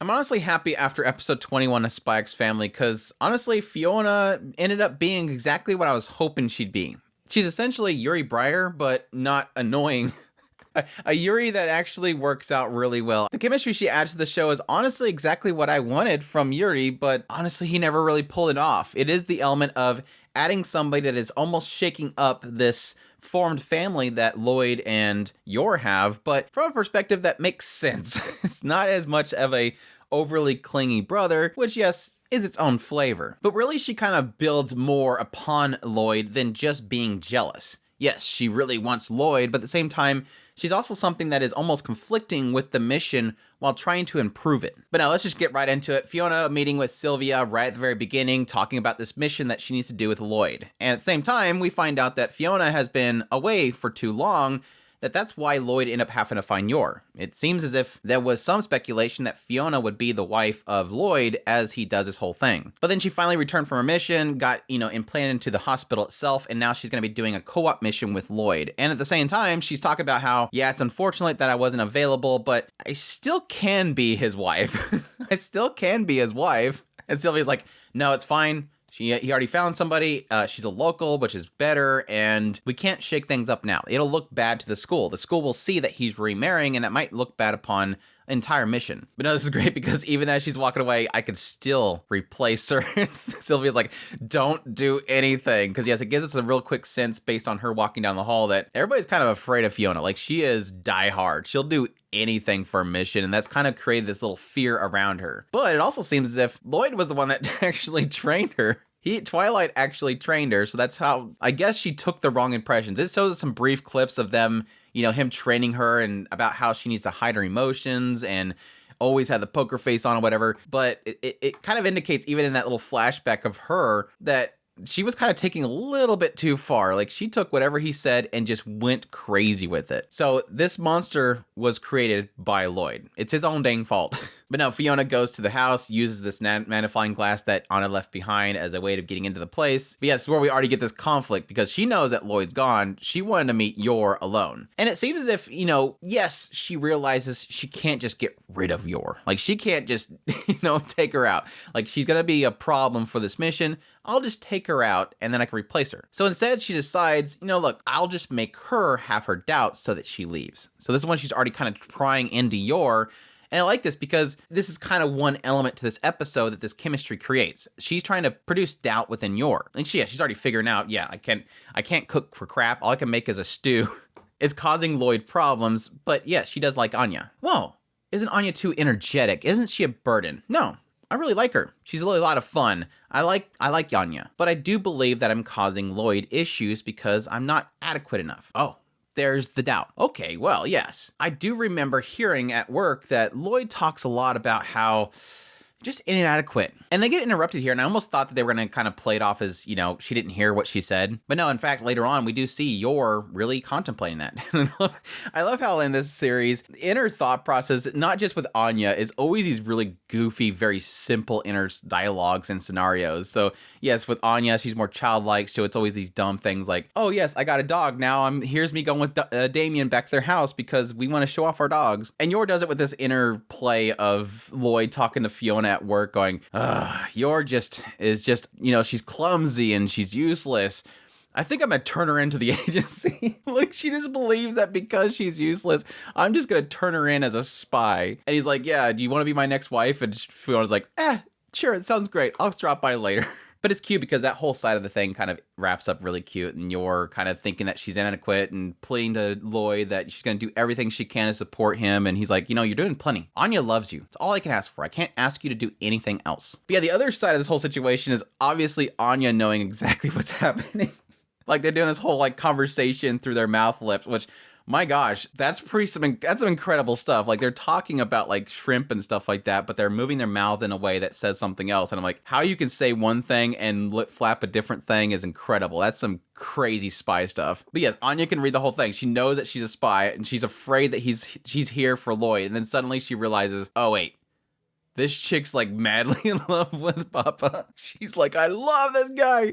I'm honestly happy after episode 21 of Spy X Family because honestly, Fiona ended up being exactly what I was hoping she'd be. She's essentially Yuri Breyer, but not annoying. A Yuri that actually works out really well. The chemistry she adds to the show is honestly exactly what I wanted from Yuri, but honestly, he never really pulled it off. It is the element of adding somebody that is almost shaking up this formed family that Lloyd and Yor have, but from a perspective that makes sense. It's not as much of a overly clingy brother, which yes, is its own flavor. But really she kind of builds more upon Lloyd than just being jealous. Yes, she really wants Lloyd, but at the same time, she's also something that is almost conflicting with the mission while trying to improve it. But now let's just get right into it. Fiona meeting with Sylvia right at the very beginning, talking about this mission that she needs to do with Lloyd. And at the same time, we find out that Fiona has been away for too long, that's why Lloyd ended up having to find Yor. It seems as if there was some speculation that Fiona would be the wife of Lloyd as he does his whole thing. But then she finally returned from her mission, got, implanted into the hospital itself, and now she's going to be doing a co-op mission with Lloyd. And at the same time, she's talking about how, yeah, it's unfortunate that I wasn't available, but I still can be his wife. I still can be his wife. And Sylvia's like, no, it's fine. He already found somebody, she's a local, which is better, and we can't shake things up now. It'll look bad to the school. The school will see that he's remarrying, and that might look bad upon entire mission. But no, this is great because even as she's walking away, I could still replace her. Sylvia's like, don't do anything. Because yes, it gives us a real quick sense based on her walking down the hall that everybody's kind of afraid of Fiona. Like, she is diehard. She'll do anything for a mission, and that's kind of created this little fear around her. But it also seems as if Lloyd was the one that actually trained her. Twilight actually trained her, so that's how, I guess she took the wrong impressions. It shows us some brief clips of them, him training her and about how she needs to hide her emotions and always had the poker face on or whatever. But it kind of indicates, even in that little flashback of her, that she was kind of taking a little bit too far. Like, she took whatever he said and just went crazy with it. So this monster was created by Lloyd. It's his own dang fault. But now Fiona goes to the house, uses this magnifying glass that Anna left behind as a way of getting into the place. But yes, where we already get this conflict because she knows that Lloyd's gone. She wanted to meet Yor alone. And it seems as if, yes, she realizes she can't just get rid of Yor. Like, she can't just, take her out. Like, she's going to be a problem for this mission. I'll just take her out and then I can replace her. So instead she decides, look, I'll just make her have her doubts so that she leaves. So this is when she's already kind of prying into Yor. And I like this because this is kind of one element to this episode that this chemistry creates. She's trying to produce doubt within Yor. And she's already figuring out, yeah, I can't cook for crap. All I can make is a stew. It's causing Lloyd problems, but yes, she does like Anya. Whoa, isn't Anya too energetic? Isn't she a burden? No, I really like her. She's really a lot of fun. I like Anya, but I do believe that I'm causing Lloyd issues because I'm not adequate enough. Oh, there's the doubt. Okay, well, yes. I do remember hearing at work that Lloyd talks a lot about how just inadequate. And they get interrupted here, and I almost thought that they were going to kind of play it off as, she didn't hear what she said. But no, in fact, later on, we do see Yor really contemplating that. I love how in this series, the inner thought process, not just with Anya, is always these really goofy, very simple inner dialogues and scenarios. So yes, with Anya, she's more childlike, so it's always these dumb things like, oh yes, I got a dog. Now here's me going with Damien back to their house because we want to show off our dogs. And Yor does it with this inner play of Lloyd talking to Fiona at work going, Yor is just, she's clumsy and she's useless. I think I'm going to turn her into the agency. Like, she just believes that because she's useless, I'm just going to turn her in as a spy. And he's like, yeah, do you want to be my next wife? And Fiona's like, sure, it sounds great. I'll drop by later. But it's cute because that whole side of the thing kind of wraps up really cute, and you're kind of thinking that she's inadequate and pleading to Lloyd that she's going to do everything she can to support him. And he's like, you're doing plenty. Anya loves you. It's all I can ask for. I can't ask you to do anything else. But yeah, the other side of this whole situation is obviously Anya knowing exactly what's happening. Like, they're doing this whole conversation through their mouth lips, which, my gosh, that's some incredible stuff. Like, they're talking about shrimp and stuff like that, but they're moving their mouth in a way that says something else. And I'm like, how you can say one thing and lip flap a different thing is incredible. That's some crazy spy stuff. But yes, Anya can read the whole thing. She knows that she's a spy and she's afraid that she's here for Lloyd. And then suddenly she realizes, oh wait, this chick's madly in love with Papa. She's like, I love this guy,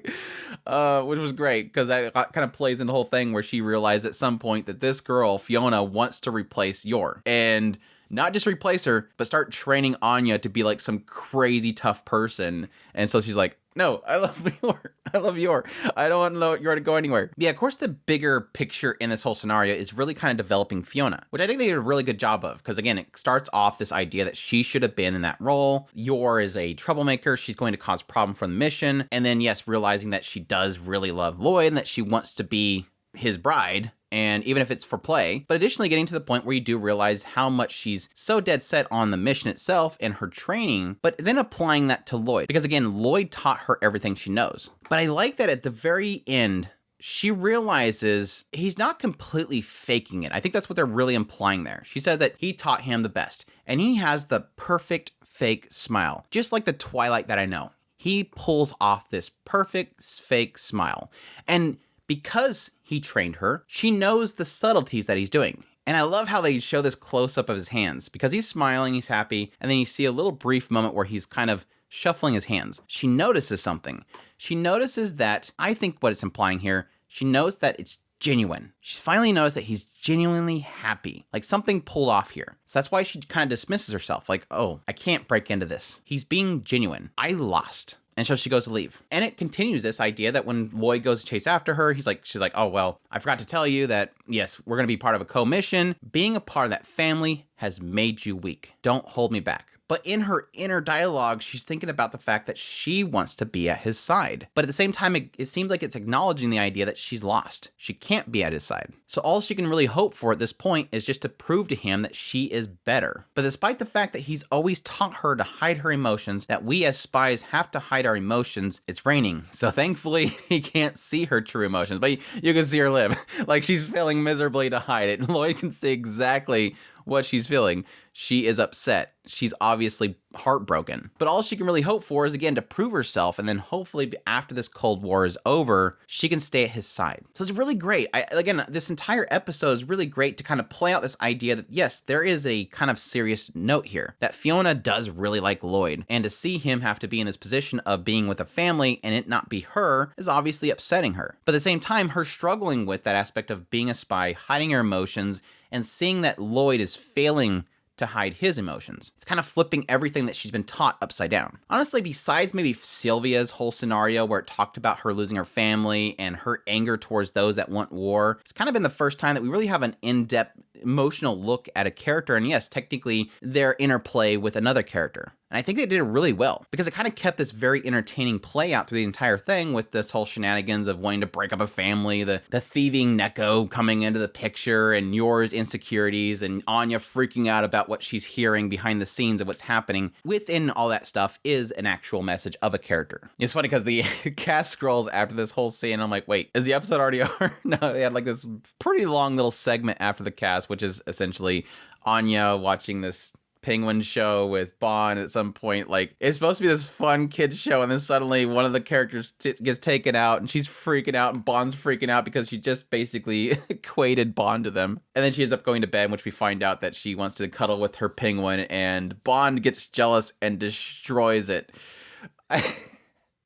which was great because that kind of plays in the whole thing where she realized at some point that this girl, Fiona, wants to replace Yor. And not just replace her, but start training Anya to be like some crazy tough person. And so she's like, no, I love Yor. I love Yor. I don't want Yor to go anywhere. Yeah, of course, the bigger picture in this whole scenario is really kind of developing Fiona, which I think they did a really good job of. Because again, it starts off this idea that she should have been in that role. Yor is a troublemaker. She's going to cause problem for the mission. And then, yes, realizing that she does really love Lloyd and that she wants to be his bride. And even if it's for play, but additionally getting to the point where you do realize how much she's so dead set on the mission itself and her training, but then applying that to Lloyd. Because again, Lloyd taught her everything she knows. But I like that at the very end, she realizes he's not completely faking it. I think that's what they're really implying there. She said that he taught him the best, and he has the perfect fake smile, just like the Twilight that I know. He pulls off this perfect fake smile. And because he trained her, she knows the subtleties that he's doing. And I love how they show this close-up of his hands, because he's smiling, he's happy, and then you see a little brief moment where he's kind of shuffling his hands. She notices something. She notices that, I think what it's implying here, she knows that it's genuine. She's finally noticed that he's genuinely happy, like something pulled off here. So that's why she kind of dismisses herself, like, oh, I can't break into this. He's being genuine. I lost. And so she goes to leave. And it continues this idea that when Lloyd goes to chase after her, she's like, oh, well, I forgot to tell you that, yes, we're going to be part of a co-mission. Being a part of that family has made you weak. Don't hold me back. But in her inner dialogue, she's thinking about the fact that she wants to be at his side. But at the same time, it seems like it's acknowledging the idea that she's lost. She can't be at his side. So all she can really hope for at this point is just to prove to him that she is better. But despite the fact that he's always taught her to hide her emotions, that we as spies have to hide our emotions, it's raining. So thankfully, he can't see her true emotions. But you can see her lip. Like she's failing miserably to hide it. Lloyd can see exactly what she's feeling. She is upset. She's obviously heartbroken. But all she can really hope for is, again, to prove herself, and then hopefully after this Cold War is over, she can stay at his side. So it's really great. Again, this entire episode is really great to kind of play out this idea that, yes, there is a kind of serious note here, that Fiona does really like Lloyd, and to see him have to be in his position of being with a family and it not be her is obviously upsetting her. But at the same time, her struggling with that aspect of being a spy, hiding her emotions, and seeing that Lloyd is failing to hide his emotions. It's kind of flipping everything that she's been taught upside down. Honestly, besides maybe Sylvia's whole scenario where it talked about her losing her family and her anger towards those that want war, it's kind of been the first time that we really have an in-depth emotional look at a character, and yes, technically their interplay with another character. And I think they did it really well, because it kind of kept this very entertaining play out through the entire thing, with this whole shenanigans of wanting to break up a family, the thieving Neko coming into the picture, and Yor's insecurities, and Anya freaking out about what she's hearing behind the scenes of what's happening. Within all that stuff is an actual message of a character. It's funny because the cast scrolls after this whole scene, I'm like, wait, is the episode already over? No, they had like this pretty long little segment after the cast, which is essentially Anya watching this Penguin show with Bond at some point. Like, it's supposed to be this fun kids show, and then suddenly one of the characters gets taken out, and she's freaking out, and Bond's freaking out because she just basically equated Bond to them. And then she ends up going to bed, in which we find out that she wants to cuddle with her penguin, and Bond gets jealous and destroys it.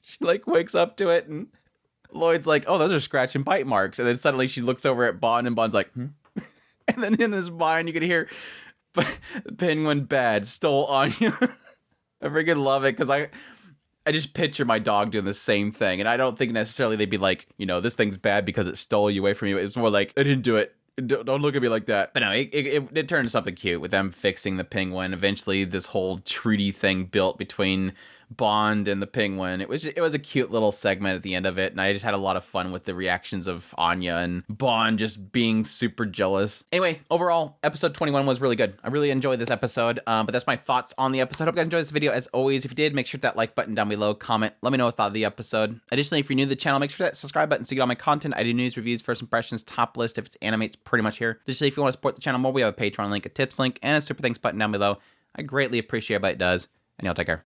She like wakes up to it, and Lloyd's like, oh, those are scratch and bite marks. And then suddenly she looks over at Bond, and Bond's like, And then in his mind, you can hear, Penguin bad, stole Anya. I freaking love it, because I just picture my dog doing the same thing. And I don't think necessarily they'd be like, this thing's bad because it stole you away from you. It's more like, I didn't do it. Don't look at me like that. But no, it turned into something cute with them fixing the penguin. Eventually, this whole treaty thing built between Bond and the penguin. It was a cute little segment at the end of it, and I just had a lot of fun with the reactions of Anya and Bond just being super jealous. Anyway, overall, episode 21 was really good. I really enjoyed this episode, but that's my thoughts on the episode. Hope you guys enjoyed this video. As always, if you did, make sure to hit that like button down below, comment, let me know what you thought of the episode. Additionally, if you're new to the channel, make sure to hit that subscribe button so you get all my content. I do news, reviews, first impressions, top list. If it's anime, it's pretty much here. Additionally, if you want to support the channel more, we have a Patreon link, a tips link, and a super thanks button down below. I greatly appreciate it, but it does. And y'all take care.